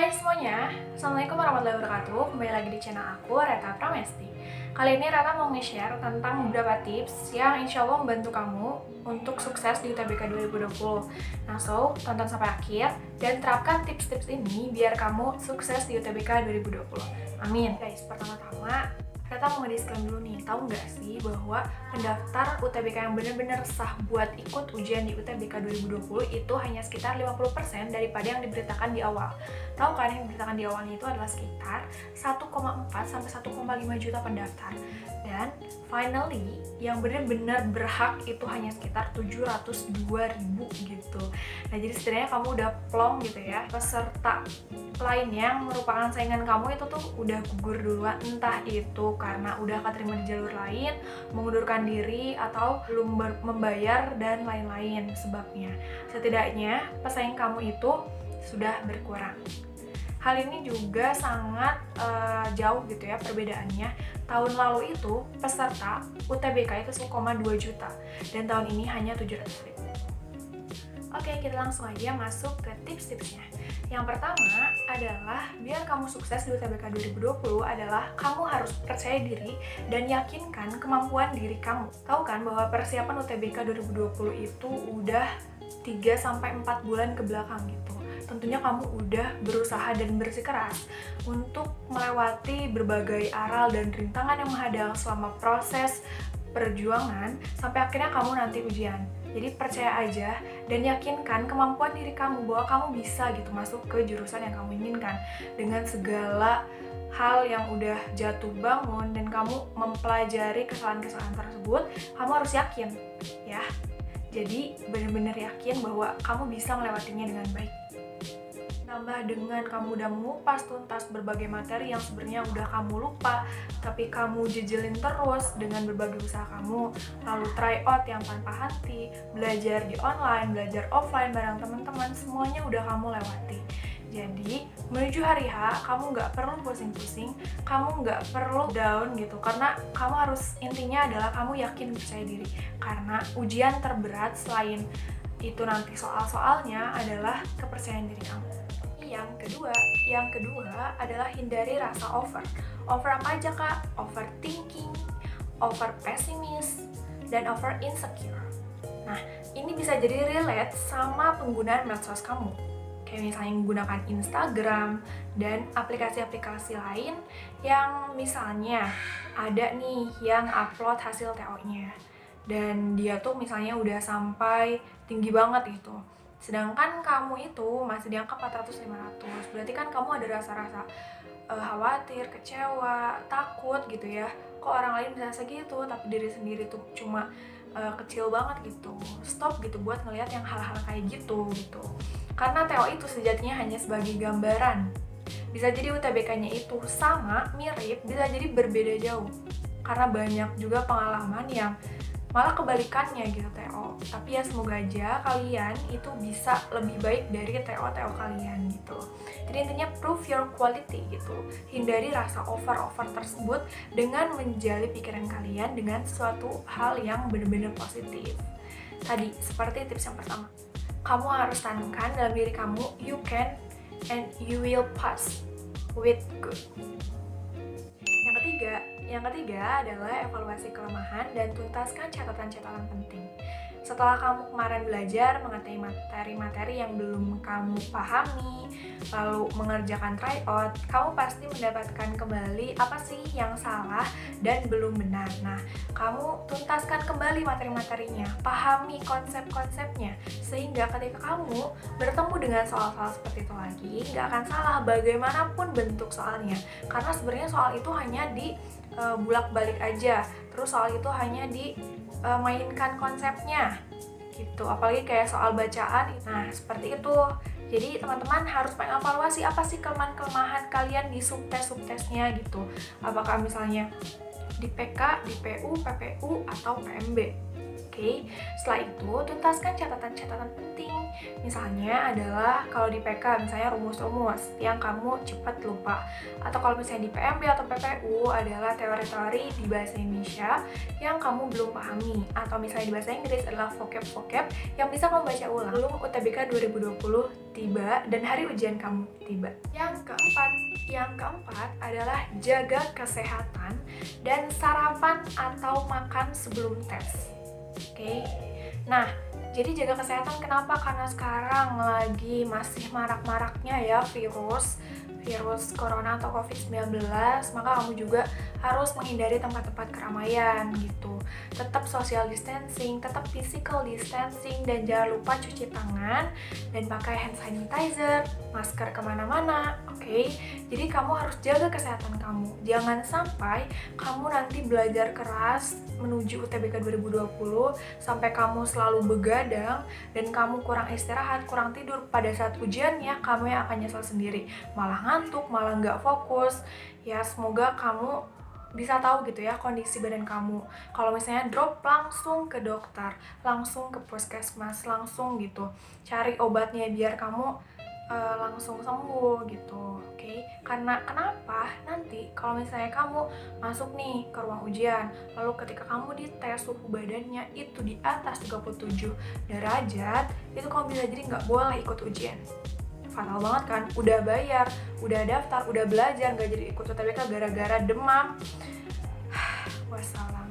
Hai semuanya, Assalamualaikum warahmatullahi wabarakatuh. Kembali lagi di channel aku, Reta Pramesti. Kali ini Reta mau nge-share tentang beberapa tips yang insya Allah membantu kamu untuk sukses di UTBK 2020. Nah, tonton sampai akhir dan terapkan tips-tips ini biar kamu sukses di UTBK 2020. Amin. Guys, pertama-tama Reta mau nge-disclaim dulu nih, tahu nggak sih bahwa pendaftar UTBK yang benar-benar sah buat ikut ujian di UTBK 2020 itu hanya sekitar 50% daripada yang diberitakan di awal. Tahu kan yang diberitakan di awalnya itu adalah sekitar 1,4 sampai 1,5 juta pendaftar. Dan finally, yang benar-benar berhak itu hanya sekitar 702.000 gitu. Nah, jadi sebenarnya kamu udah plong gitu ya. Peserta lain yang merupakan saingan kamu itu tuh udah gugur duluan, entah itu karena udah keterima di jalur lain, mengundurkan diri, atau belum membayar dan lain-lain sebabnya. Setidaknya pesaing kamu itu sudah berkurang. Hal ini juga sangat jauh gitu ya perbedaannya. Tahun lalu itu peserta UTBK itu 1,2 juta dan tahun ini hanya 700.000. Oke, kita langsung aja masuk ke tips-tipsnya. Yang pertama adalah biar kamu sukses di UTBK 2020 adalah kamu harus percaya diri dan yakinkan kemampuan diri kamu. Tahu kan bahwa persiapan UTBK 2020 itu udah 3-4 bulan ke belakang gitu. Tentunya kamu udah berusaha dan bersikeras untuk melewati berbagai aral dan rintangan yang menghadang selama proses perjuangan sampai akhirnya kamu nanti ujian. Jadi percaya aja dan yakinkan kemampuan diri kamu bahwa kamu bisa gitu masuk ke jurusan yang kamu inginkan dengan segala hal yang udah jatuh bangun dan kamu mempelajari kesalahan-kesalahan tersebut. Kamu harus yakin ya. Jadi benar-benar yakin bahwa kamu bisa melewatinya dengan baik. Tambah dengan kamu udah mengupas tuntas berbagai materi yang sebenarnya udah kamu lupa, tapi kamu jejelin terus dengan berbagai usaha kamu, lalu try out yang tanpa henti, belajar di online, belajar offline bareng teman-teman, semuanya udah kamu lewati. Jadi, menuju hari H, kamu nggak perlu pusing-pusing, kamu nggak perlu down gitu, karena kamu harus, intinya adalah kamu yakin percaya diri, karena ujian terberat selain itu nanti soal-soalnya adalah kepercayaan diri kamu. Yang kedua adalah hindari rasa over. Over apa aja kak? Overthinking, over pesimis, dan over insecure. Nah, ini bisa jadi relate sama penggunaan medsos kamu. Kayak misalnya menggunakan Instagram dan aplikasi-aplikasi lain yang misalnya ada nih yang upload hasil TO-nya. Dan dia tuh misalnya udah sampai tinggi banget gitu. Sedangkan kamu itu masih di angka 400-500. Berarti kan kamu ada rasa-rasa khawatir, kecewa, takut gitu ya. Kok orang lain bisa segitu, tapi diri sendiri tuh cuma kecil banget gitu. Stop gitu buat ngelihat yang hal-hal kayak gitu. Karena TO itu sejatinya hanya sebagai gambaran. Bisa jadi UTBK-nya itu sama, mirip, bisa jadi berbeda jauh. Karena banyak juga pengalaman yang malah kebalikannya gitu TO. Tapi ya semoga aja kalian itu bisa lebih baik dari TO kalian gitu. Jadi intinya prove your quality gitu. Hindari rasa over tersebut dengan menjali pikiran kalian dengan suatu hal yang benar-benar positif. Tadi seperti tips yang pertama, kamu harus tanamkan dalam diri kamu, you can and you will pass with good. Yang ketiga adalah evaluasi kelemahan dan tuntaskan catatan-catatan penting. Setelah kamu kemarin belajar mengenai materi-materi yang belum kamu pahami, lalu mengerjakan tryout, kamu pasti mendapatkan kembali apa sih yang salah dan belum benar. Nah, kamu tuntaskan kembali materi-materinya, pahami konsep-konsepnya, sehingga ketika kamu bertemu dengan soal-soal seperti itu lagi, nggak akan salah bagaimanapun bentuk soalnya. Karena sebenarnya soal itu hanya di bulak-balik aja, terus soal itu hanya mainkan konsepnya gitu, apalagi kayak soal bacaan. Nah, seperti itu. Jadi teman-teman harus mengevaluasi apa sih kelemahan kalian di subtes-subtesnya gitu. Apakah misalnya di PK, di PU, PPU, atau PMB Oke, setelah itu tuntaskan catatan-catatan penting. Misalnya adalah kalau di PK misalnya rumus-rumus yang kamu cepat lupa. Atau kalau misalnya di PMB atau PPU adalah teori-teori di bahasa Indonesia yang kamu belum pahami. Atau misalnya di bahasa Inggris adalah vocab-vocab yang bisa kamu baca ulang sebelum UTBK 2020 tiba dan hari ujian kamu tiba. Yang keempat adalah jaga kesehatan dan sarapan atau makan sebelum tes. Oke. Nah, jadi jaga kesehatan kenapa? Karena sekarang lagi masih marak-maraknya ya virus corona atau COVID-19, maka kamu juga harus menghindari tempat-tempat keramaian gitu. Tetap social distancing, tetap physical distancing, dan jangan lupa cuci tangan dan pakai hand sanitizer, masker kemana-mana, oke? Jadi kamu harus jaga kesehatan kamu. Jangan sampai kamu nanti belajar keras menuju UTBK 2020 sampai kamu selalu begadang dan kamu kurang istirahat, kurang tidur pada saat ujiannya, kamu yang akan nyesel sendiri, malah ngantuk, malah nggak fokus. Ya semoga kamu bisa tahu gitu ya kondisi badan kamu. Kalau misalnya drop, langsung ke dokter, langsung ke puskesmas, langsung gitu cari obatnya biar kamu langsung sembuh gitu, oke? Karena kenapa? Nanti kalau misalnya kamu masuk nih ke ruang ujian, lalu ketika kamu dites suhu badannya itu di atas 37 derajat, itu kamu bisa jadi nggak boleh ikut ujian. Fatal banget kan? Udah bayar, udah daftar, udah belajar, nggak jadi ikut UTBK gara-gara demam. Wassalam.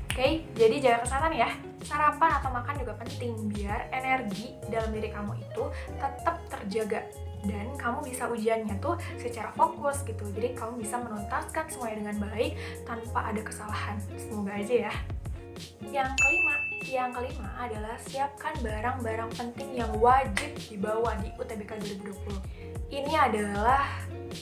Oke, jadi jaga kesehatan ya. Sarapan atau makan juga penting biar energi dalam diri kamu itu tetap terjaga dan kamu bisa ujiannya tuh secara fokus gitu. Jadi kamu bisa menuntaskan semuanya dengan baik tanpa ada kesalahan. Semoga aja ya. Yang kelima adalah siapkan barang-barang penting yang wajib dibawa di UTBK 2020. Ini adalah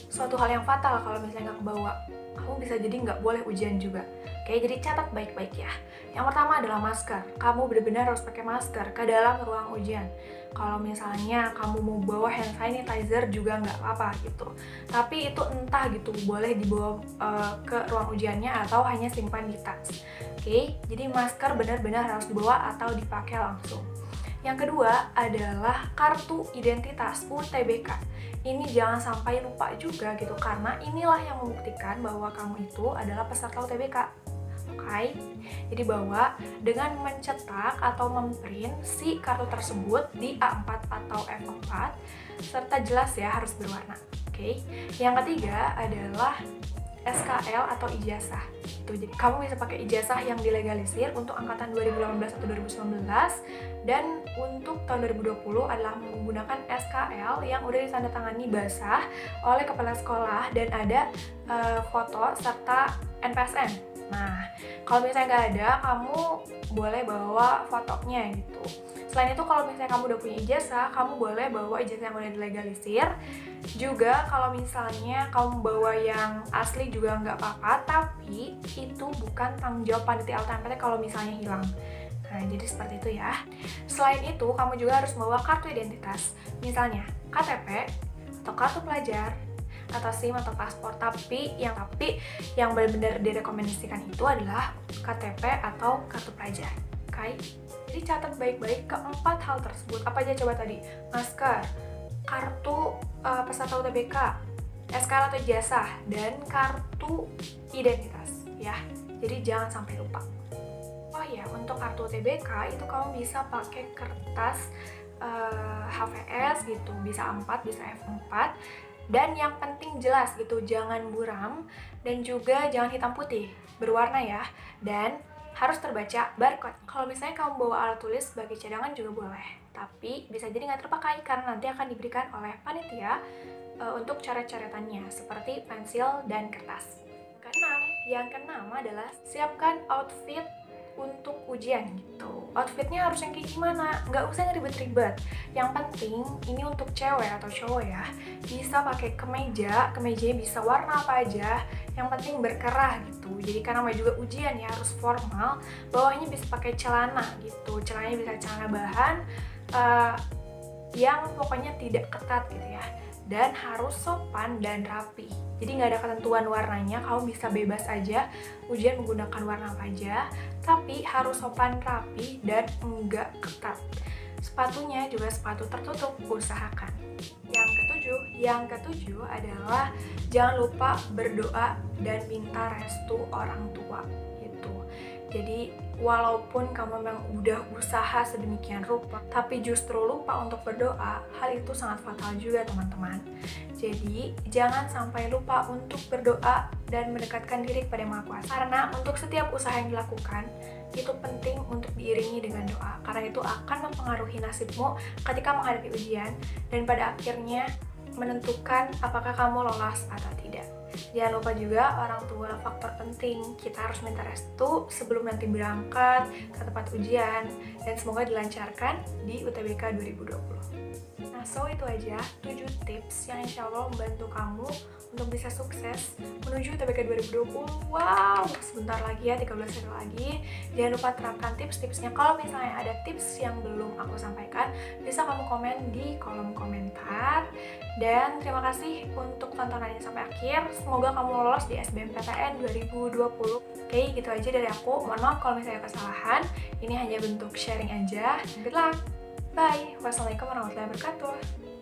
suatu hal yang fatal kalau misalnya nggak kebawa. Kamu bisa jadi nggak boleh ujian juga. Oke, jadi catat baik-baik ya. Yang pertama adalah masker. Kamu benar-benar harus pakai masker ke dalam ruang ujian. Kalau misalnya kamu mau bawa hand sanitizer juga nggak apa-apa gitu. Tapi itu entah gitu, boleh dibawa ke ruang ujiannya atau hanya simpan di tas. Oke, jadi masker benar-benar harus dibawa atau dipakai langsung. Yang kedua adalah kartu identitas UTBK. Ini jangan sampai lupa juga gitu, karena inilah yang membuktikan bahwa kamu itu adalah peserta UTBK. Oke, jadi bawa dengan mencetak atau memprint si kartu tersebut di A4 atau F4 serta jelas ya, harus berwarna. Oke. Yang ketiga adalah SKL atau ijazah. Jadi kamu bisa pakai ijazah yang dilegalisir untuk angkatan 2018 atau 2019, dan untuk tahun 2020 adalah menggunakan SKL yang udah ditandatangani basah oleh kepala sekolah dan ada foto serta NPSN. Nah, kalau misalnya nggak ada, kamu boleh bawa fotonya gitu. Selain itu, kalau misalnya kamu udah punya ijazah, kamu boleh bawa ijazah yang udah dilegalisir. Juga kalau misalnya kamu bawa yang asli juga nggak apa-apa, tapi itu bukan tanggung jawab panitia LTMPT kalau misalnya hilang. Nah, jadi seperti itu ya. Selain itu, kamu juga harus bawa kartu identitas. Misalnya KTP atau kartu pelajar atau SIM atau paspor, tapi yang benar-benar direkomendasikan itu adalah KTP atau kartu pelajar. Oke? Jadi catat baik-baik keempat hal tersebut. Apa aja coba tadi? Masker, kartu peserta UTBK, SKL atau ijazah, dan kartu identitas ya. Jadi jangan sampai lupa. Oh ya, untuk kartu UTBK itu kamu bisa pakai kertas HVS gitu, bisa A4, bisa F4. Dan yang penting jelas gitu, jangan buram dan juga jangan hitam putih, berwarna ya, dan harus terbaca barcode. Kalau misalnya kamu bawa alat tulis sebagai cadangan juga boleh, tapi bisa jadi nggak terpakai karena nanti akan diberikan oleh panitia untuk coret-coretannya seperti pensil dan kertas. Yang keenam adalah siapkan outfit untuk ujian gitu. Outfitnya harus yang kayak gimana? Nggak usah yang ribet-ribet. Yang penting ini untuk cewek atau cowok ya, bisa pakai kemejanya bisa warna apa aja. Yang penting berkerah gitu. Jadi karena namanya juga ujian ya, harus formal. Bawahnya bisa pakai celana gitu. Celananya bisa celana bahan yang pokoknya tidak ketat gitu ya. Dan harus sopan dan rapi. Jadi nggak ada ketentuan warnanya, kamu bisa bebas aja ujian menggunakan warna apa aja, tapi harus sopan, rapi, dan enggak ketat. Sepatunya juga sepatu tertutup, usahakan. Yang ketujuh adalah jangan lupa berdoa dan minta restu orang tua gitu. Jadi walaupun kamu memang udah usaha sedemikian rupa, tapi justru lupa untuk berdoa, hal itu sangat fatal juga teman-teman. Jadi jangan sampai lupa untuk berdoa dan mendekatkan diri kepada Yang Maha Kuasa. Karena untuk setiap usaha yang dilakukan, itu penting untuk diiringi dengan doa, karena itu akan mempengaruhi nasibmu ketika menghadapi ujian dan pada akhirnya menentukan apakah kamu lolos atau tidak. Jangan lupa juga orang tua faktor penting. Kita harus minta restu sebelum nanti berangkat ke tempat ujian dan semoga dilancarkan di UTBK 2020. Nah, so itu aja 7 tips yang insya Allah membantu kamu untuk bisa sukses menuju UTBK 2020. Wow, sebentar lagi ya, 13 hari lagi. Jangan lupa terapkan tips-tipsnya. Kalau misalnya ada tips yang belum aku sampaikan, bisa kamu komen di kolom komentar. Dan terima kasih untuk tontonannya sampai akhir. Semoga kamu lolos di SBMPTN 2020. Oke, gitu aja dari aku. Mohon maaf kalau misalnya kesalahan. Ini hanya bentuk sharing aja. Good luck! Bye! Wassalamualaikum warahmatullahi wabarakatuh.